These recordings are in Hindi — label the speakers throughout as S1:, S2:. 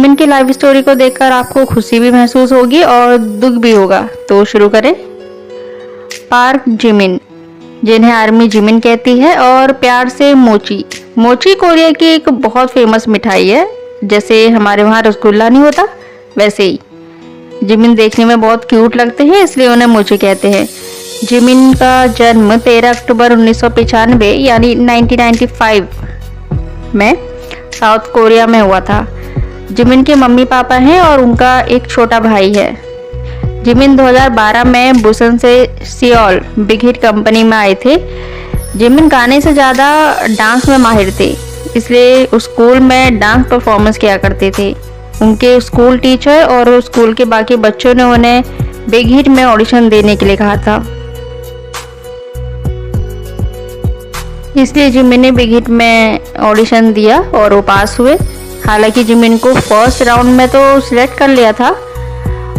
S1: जिमिन की लाइफ स्टोरी को देखकर आपको खुशी भी महसूस होगी और दुख भी होगा। तो शुरू करें। पार्क जिमिन, जिन्हें आर्मी जिमिन कहती है और प्यार से मोची। मोची कोरिया की एक बहुत फेमस मिठाई है। जैसे हमारे वहाँ रसगुल्ला नहीं होता, वैसे ही जिमिन देखने में बहुत क्यूट लगते हैं, इसलिए उन्हें मोची कहते हैं। जिमिन का जन्म 13 अक्टूबर 1995 यानी 1995 में साउथ कोरिया में हुआ था। जिमिन के मम्मी पापा हैं और उनका एक छोटा भाई है। जिमिन 2012 में बुसन से सियोल बिग हिट कंपनी में आए थे। जिमिन गाने से ज़्यादा डांस में माहिर थे, इसलिए स्कूल में डांस परफॉर्मेंस किया करते थे। उनके स्कूल टीचर और स्कूल के बाकी बच्चों ने उन्हें बिग हिट में ऑडिशन देने के लिए कहा था, इसलिए जिमिन ने बिग हिट में ऑडिशन दिया और वो पास हुए। हालांकि जिमिन को फर्स्ट राउंड में तो सिलेक्ट कर लिया था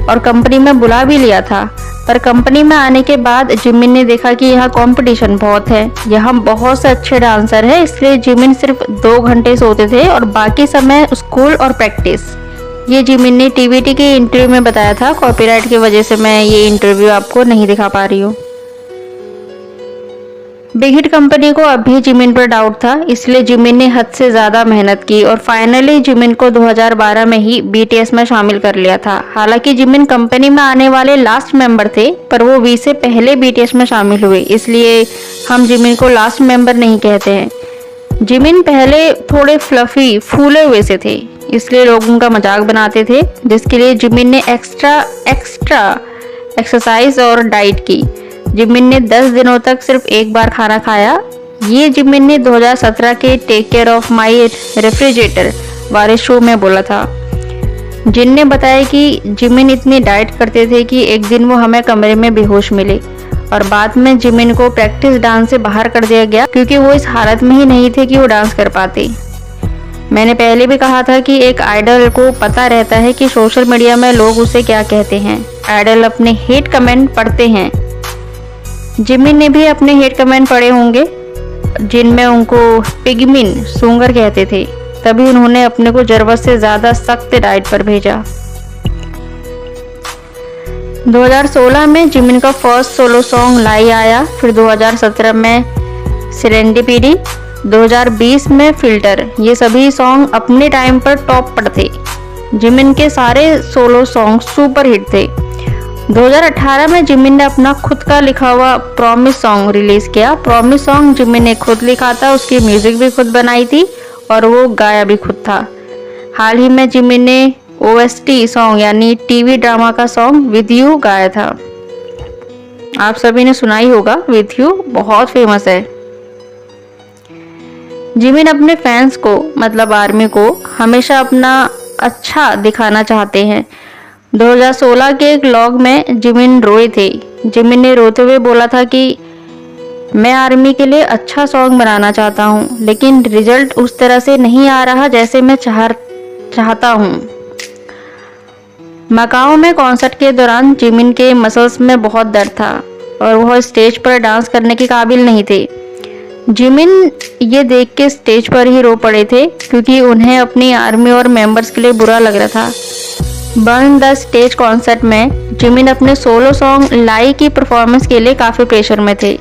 S1: और कंपनी में बुला भी लिया था, पर कंपनी में आने के बाद जिमिन ने देखा कि यहाँ कंपटीशन बहुत है, यहाँ बहुत से अच्छे डांसर हैं, इसलिए जिमिन सिर्फ 2 घंटे सोते थे और बाकी समय स्कूल और प्रैक्टिस। ये जिमिन ने टीवीटी के इंटरव्यू में बताया था। कॉपीराइट की वजह से मैं ये इंटरव्यू आपको नहीं दिखा पा रही हूँ। बिग हिट कंपनी को अभी जिमिन पर डाउट था, इसलिए जिमिन ने हद से ज़्यादा मेहनत की और फाइनली जिमिन को 2012 में ही बीटीएस में शामिल कर लिया था। हालांकि जिमिन कंपनी में आने वाले लास्ट मेंबर थे, पर वो वी से पहले बीटीएस में शामिल हुए, इसलिए हम जिमिन को लास्ट मेंबर नहीं कहते हैं। जिमिन पहले थोड़े फ्लफी फूले हुए से थे, इसलिए लोग उनका मजाक बनाते थे, जिसके लिए जिमिन ने एक्स्ट्रा एक्सरसाइज और डाइट की। जिमिन ने 10 दिनों तक सिर्फ एक बार खाना खाया। ये जिमिन ने 2017 के take care of my refrigerator वाले शो में बोला था। जिन ने बताया कि जिमिन इतनी डाइट करते थे कि एक दिन वो हमें कमरे में बेहोश मिले और बाद में जिमिन को प्रैक्टिस डांस से बाहर कर दिया गया, क्योंकि वो इस हालत में ही नहीं थे कि वो डांस कर पाते। मैंने पहले भी कहा था कि एक आइडल को पता रहता है कि सोशल मीडिया में लोग उसे क्या कहते हैं। आइडल अपने हेट कमेंट पढ़ते हैं। जिमिन ने भी अपने हेट कमेंट पढ़े होंगे, जिनमें उनको पिगमिन सूंगर कहते थे, तभी उन्होंने अपने को जरूरत से ज़्यादा सख्त डाइट पर भेजा। 2016 में जिमिन का फर्स्ट सोलो सॉन्ग लाई आया, फिर 2017 में सेरेंडिपिटी, 2020 में फिल्टर। ये सभी सॉन्ग अपने टाइम पर टॉप पर थे। जिमिन के सारे सोलो सॉन्ग सुपर हिट थे। 2018 में जिमिन ने अपना खुद का लिखा हुआ प्रॉमिस सॉन्ग रिलीज किया। प्रॉमिस सॉन्ग जिमिन ने खुद लिखा था, उसकी म्यूजिक भी खुद बनाई थी और वो गाया भी खुद था। हाल ही में जिमिन ने ओएसटी सॉन्ग यानी टीवी ड्रामा का सॉन्ग विद यू गाया था। आप सभी ने सुना ही होगा, विद यू बहुत फेमस है। जिमिन अपने फैंस को मतलब आर्मी को हमेशा अपना अच्छा दिखाना चाहते हैं। 2016 के एक व्लॉग में जिमिन रोए थे। जिमिन ने रोते हुए बोला था कि मैं आर्मी के लिए अच्छा सॉन्ग बनाना चाहता हूँ, लेकिन रिजल्ट उस तरह से नहीं आ रहा जैसे मैं चाहता हूँ। मकाओ में कॉन्सर्ट के दौरान जिमिन के मसल्स में बहुत दर्द था और वह स्टेज पर डांस करने के काबिल नहीं थे। जिमिन ये देख के स्टेज पर ही रो पड़े थे, क्योंकि उन्हें अपनी आर्मी और मेंबर्स के लिए बुरा लग रहा था। बर्न द स्टेज कॉन्सर्ट में जिमिन अपने सोलो सॉन्ग लाई की परफॉर्मेंस के लिए काफ़ी प्रेशर में थे,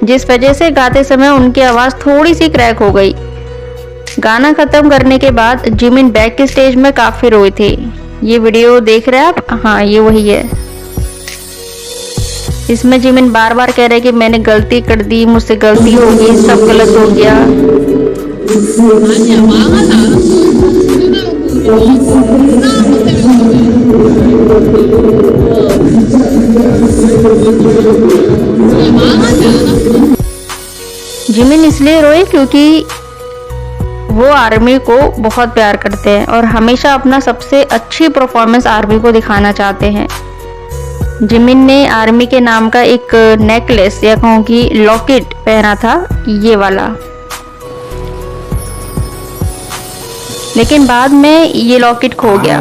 S1: जिस वजह से गाते समय उनकी आवाज़ थोड़ी सी क्रैक हो गई। गाना ख़त्म करने के बाद जिमिन बैक के स्टेज में काफ़ी रोए थे। ये वीडियो देख रहे हैं आप? हाँ, ये वही है। इसमें जिमिन बार बार कह रहे हैं कि मैंने गलती कर दी, मुझसे गलती होगी, सब गलत हो गया। जिमिन इसलिए रोए क्योंकि वो आर्मी को बहुत प्यार करते हैं और हमेशा अपना सबसे अच्छी परफॉर्मेंस आर्मी को दिखाना चाहते हैं। जिमिन ने आर्मी के नाम का एक नेकलेस या कहूँ कि लॉकेट पहना था, ये वाला, लेकिन बाद में ये लॉकेट खो गया।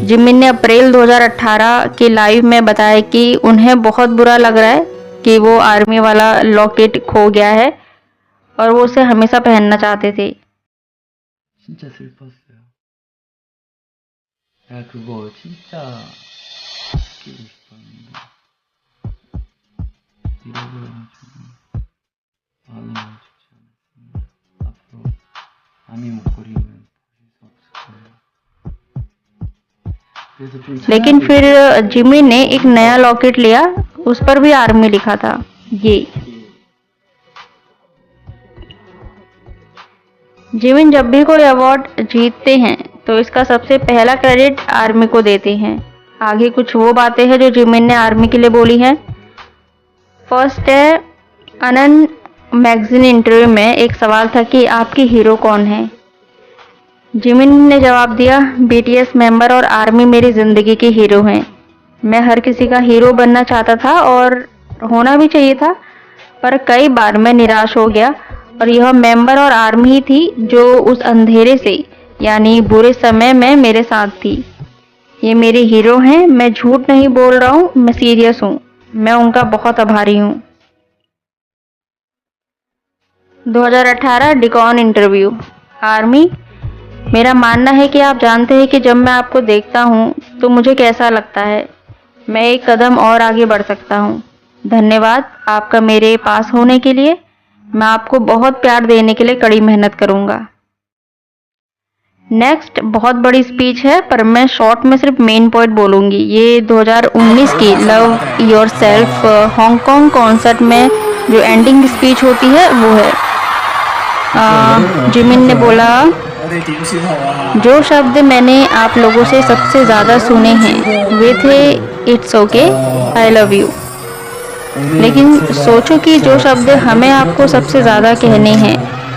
S1: जिमिन ने अप्रैल 2018 के लाइव में बताया कि उन्हें बहुत बुरा लग रहा है कि वो आर्मी वाला लॉकेट खो गया है और वो उसे हमेशा पहनना चाहते थे।
S2: 내가 그거 진짜 시키고 싶었는데 잃어버려가지고 마음이 너무 좋지 않았습니다. 앞으로 아미 목걸이는 보실 수 없을 거예요. 그래서 좀
S1: लेकिन फिर जिमिन ने एक नया लॉकेट लिया, उस पर भी आर्मी लिखा था। ये जिमिन जब भी कोई अवार्ड जीतते हैं तो इसका सबसे पहला क्रेडिट आर्मी को देते हैं। आगे कुछ वो बातें हैं जो जिमिन ने आर्मी के लिए बोली हैं। फर्स्ट है, अनन मैगजीन इंटरव्यू में एक सवाल था कि आपके हीरो कौन है। जिमिन ने जवाब दिया, बीटीएस मेंबर और आर्मी मेरी जिंदगी के हीरो हैं। मैं हर किसी का हीरो बनना चाहता था और होना भी चाहिए था, पर कई बार मैं निराश हो गया और यह मेंबर और आर्मी ही थी जो उस अंधेरे से यानी बुरे समय में मेरे साथ थी। ये मेरे हीरो हैं, मैं झूठ नहीं बोल रहा हूँ, मैं सीरियस हूँ। मैं उनका बहुत आभारी हूँ। 2018 डिकॉन इंटरव्यू। आर्मी, मेरा मानना है कि आप जानते हैं कि जब मैं आपको देखता हूँ तो मुझे कैसा लगता है। मैं एक कदम और आगे बढ़ सकता हूँ। धन्यवाद आपका मेरे पास होने के लिए। मैं आपको बहुत प्यार देने के लिए कड़ी मेहनत करूँगा। नेक्स्ट बहुत बड़ी स्पीच है पर मैं शॉर्ट में सिर्फ मेन पॉइंट बोलूँगी। ये 2019 की लव योरसेल्फ हांगकांग कॉन्सर्ट में जो एंडिंग स्पीच होती है वो है। जिमिन ने बोला, जो शब्द मैंने आप लोगों से सबसे ज़्यादा सुने हैं वे थे it's okay, I love you. लेकिन सोचो कि जो शब्द हमें आपको सबसे ज़्यादा कहने हैं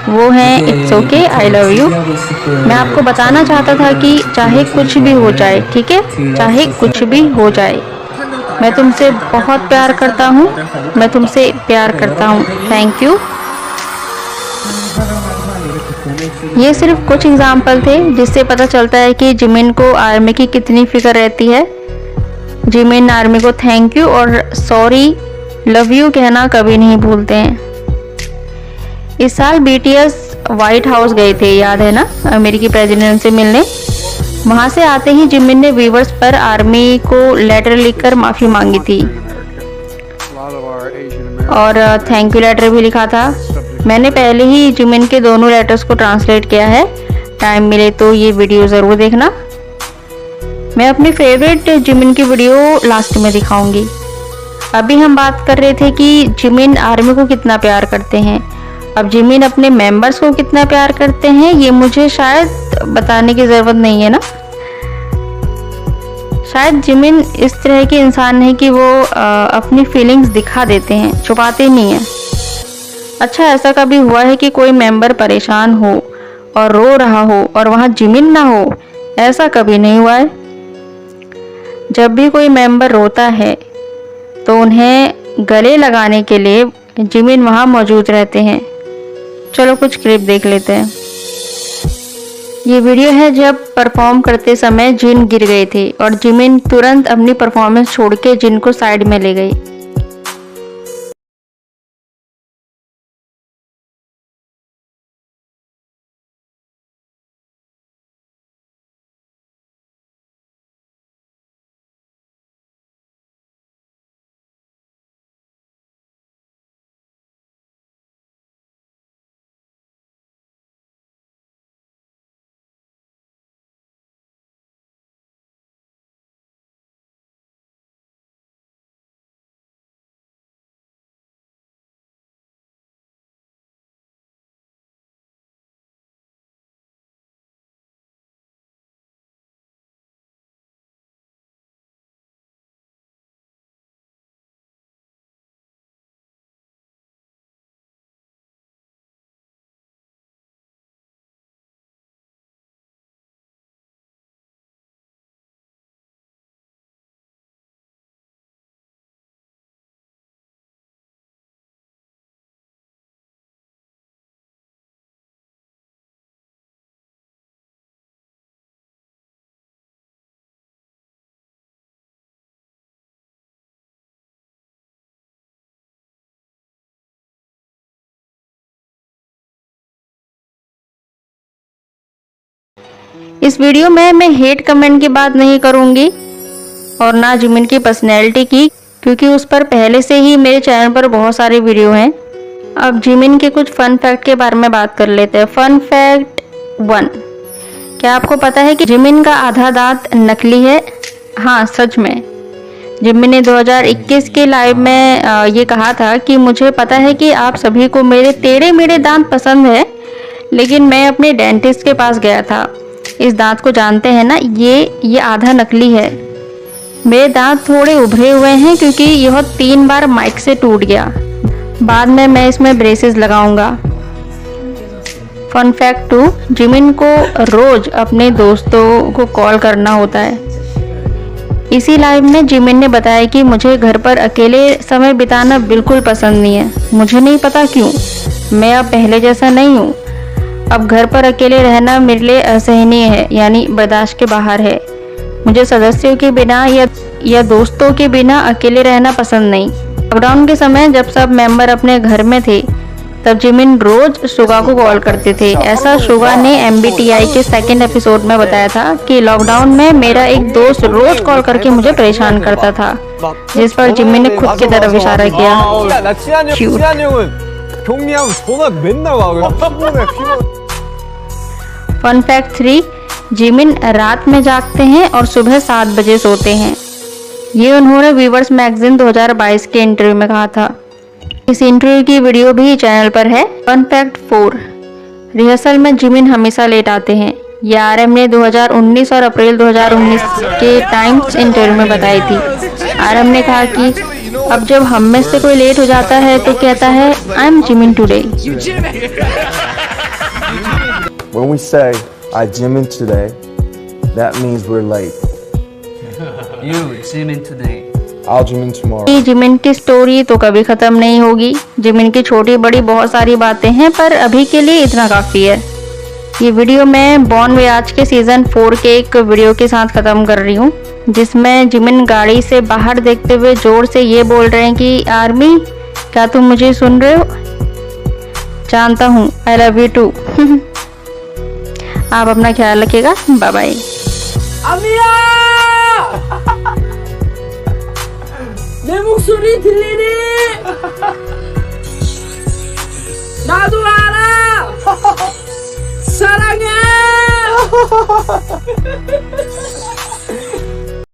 S1: वो हैं it's okay, I love you. मैं आपको बताना चाहता था कि चाहे कुछ भी हो जाए, ठीक है, चाहे कुछ भी हो जाए, मैं तुमसे बहुत प्यार करता हूँ। मैं तुमसे प्यार करता हूँ। Thank you. ये सिर्फ कुछ एग्जाम्पल थे जिससे पता चलता है कि जिमिन को आर्मी की कितनी फिक्र रहती है। जिमिन आर्मी को थैंक यू और सॉरी, लव यू कहना कभी नहीं भूलते हैं। इस साल बीटीएस व्हाइट हाउस गए थे, याद है ना, अमेरिकी प्रेसिडेंट से मिलने। वहां से आते ही जिमिन ने व्यूवर्स पर आर्मी को लेटर लिखकर माफी मांगी थी और थैंक यू लेटर भी लिखा था। मैंने पहले ही जिमिन के दोनों लेटर्स को ट्रांसलेट किया है। टाइम मिले तो ये वीडियो ज़रूर देखना। मैं अपनी फेवरेट जिमिन की वीडियो लास्ट में दिखाऊंगी। अभी हम बात कर रहे थे कि जिमिन आर्मी को कितना प्यार करते हैं। अब जिमिन अपने मेंबर्स को कितना प्यार करते हैं ये मुझे शायद बताने की ज़रूरत नहीं है ना। शायद जिमिन इस तरह के इंसान है कि वो अपनी फीलिंग्स दिखा देते हैं, छुपाते नहीं हैं। अच्छा, ऐसा कभी हुआ है कि कोई मेंबर परेशान हो और रो रहा हो और वहाँ जिमिन ना हो? ऐसा कभी नहीं हुआ है। जब भी कोई मेंबर रोता है तो उन्हें गले लगाने के लिए जिमिन वहाँ मौजूद रहते हैं। चलो कुछ क्लिप देख लेते हैं। ये वीडियो है जब परफॉर्म करते समय जिन गिर गए थे और जिमिन तुरंत अपनी परफॉर्मेंस छोड़ के जिन को साइड में ले गई। इस वीडियो में मैं हेट कमेंट की बात नहीं करूंगी और ना जिमिन की पर्सनैलिटी की, क्योंकि उस पर पहले से ही मेरे चैनल पर बहुत सारे वीडियो हैं। अब जिमिन के कुछ फन फैक्ट के बारे में बात कर लेते हैं। फन फैक्ट 1, क्या आपको पता है कि जिमिन का आधा दांत नकली है? हाँ, सच में। जिमिन ने 2021 के लाइव में ये कहा था कि मुझे पता है कि आप सभी को मेरे टेढ़े मेढ़े दांत पसंद है, लेकिन मैं अपने डेंटिस्ट के पास गया था। इस दांत को जानते हैं ना, ये आधा नकली है। मेरे दांत थोड़े उभरे हुए हैं क्योंकि यह 3 बार माइक से टूट गया। बाद में मैं इसमें ब्रेसेस लगाऊंगा। फन फैक्ट 2, जिमिन को रोज अपने दोस्तों को कॉल करना होता है। इसी लाइव में जिमिन ने बताया कि मुझे घर पर अकेले समय बिताना बिल्कुल पसंद नहीं है। मुझे नहीं पता क्यों, मैं अब पहले जैसा नहीं हूँ। अब घर पर अकेले रहना मेरे लिए असहनीय है, यानी बर्दाश्त के बाहर है। मुझे सदस्यों के बिना या दोस्तों के बिना अकेले रहना पसंद नहीं। लॉकडाउन के समय जब सब मेंबर अपने घर में थे, तब जिमिन रोज शुगा को कॉल करते थे। ऐसा शुगा ने MBTI के 2nd एपिसोड में बताया था कि लॉकडाउन में मेरा एक दोस्त रोज कॉल करके मुझे परेशान करता था, जिस पर जिमिन ने खुद की तरफ इशारा किया। फन फैक्ट 3, जिमिन रात में जागते हैं और सुबह 7 बजे सोते हैं। ये उन्होंने वीवर्स मैगजीन 2022 के इंटरव्यू में कहा था। इस इंटरव्यू की वीडियो भी चैनल पर है। फन फैक्ट 4, रिहर्सल में जिमिन हमेशा लेट आते हैं। ये RM ने 2019 और अप्रैल 2019 के टाइम्स इंटरव्यू में बताई थी। RM ने कहा कि अब जब हम में से कोई लेट हो जाता है तो कहता है, I am Jimin today.
S3: When we say I Jimin today, that means we're late.
S2: You Jimin today.
S3: I'll Jimin tomorrow.
S1: ये जिमिन की स्टोरी तो कभी खत्म नहीं होगी। जिमिन की छोटी बड़ी बहुत सारी बातें हैं, पर अभी के लिए इतना काफी है। ये वीडियो मैं बॉर्न वोयाज के सीजन 4 के एक वीडियो के साथ खत्म कर रही हूँ, जिसमें जिमिन गाड़ी से बाहर देखते हुए जोर से ये बोल रहे हैं कि आर्मी, क्या तुम मुझे सुन रहे हो? जानता हूँ, आई लव यू टू। आप अपना ख्याल रखिएगा, बाय बाय।
S4: 내 목소리 들리니? 나도 알아! 사랑해!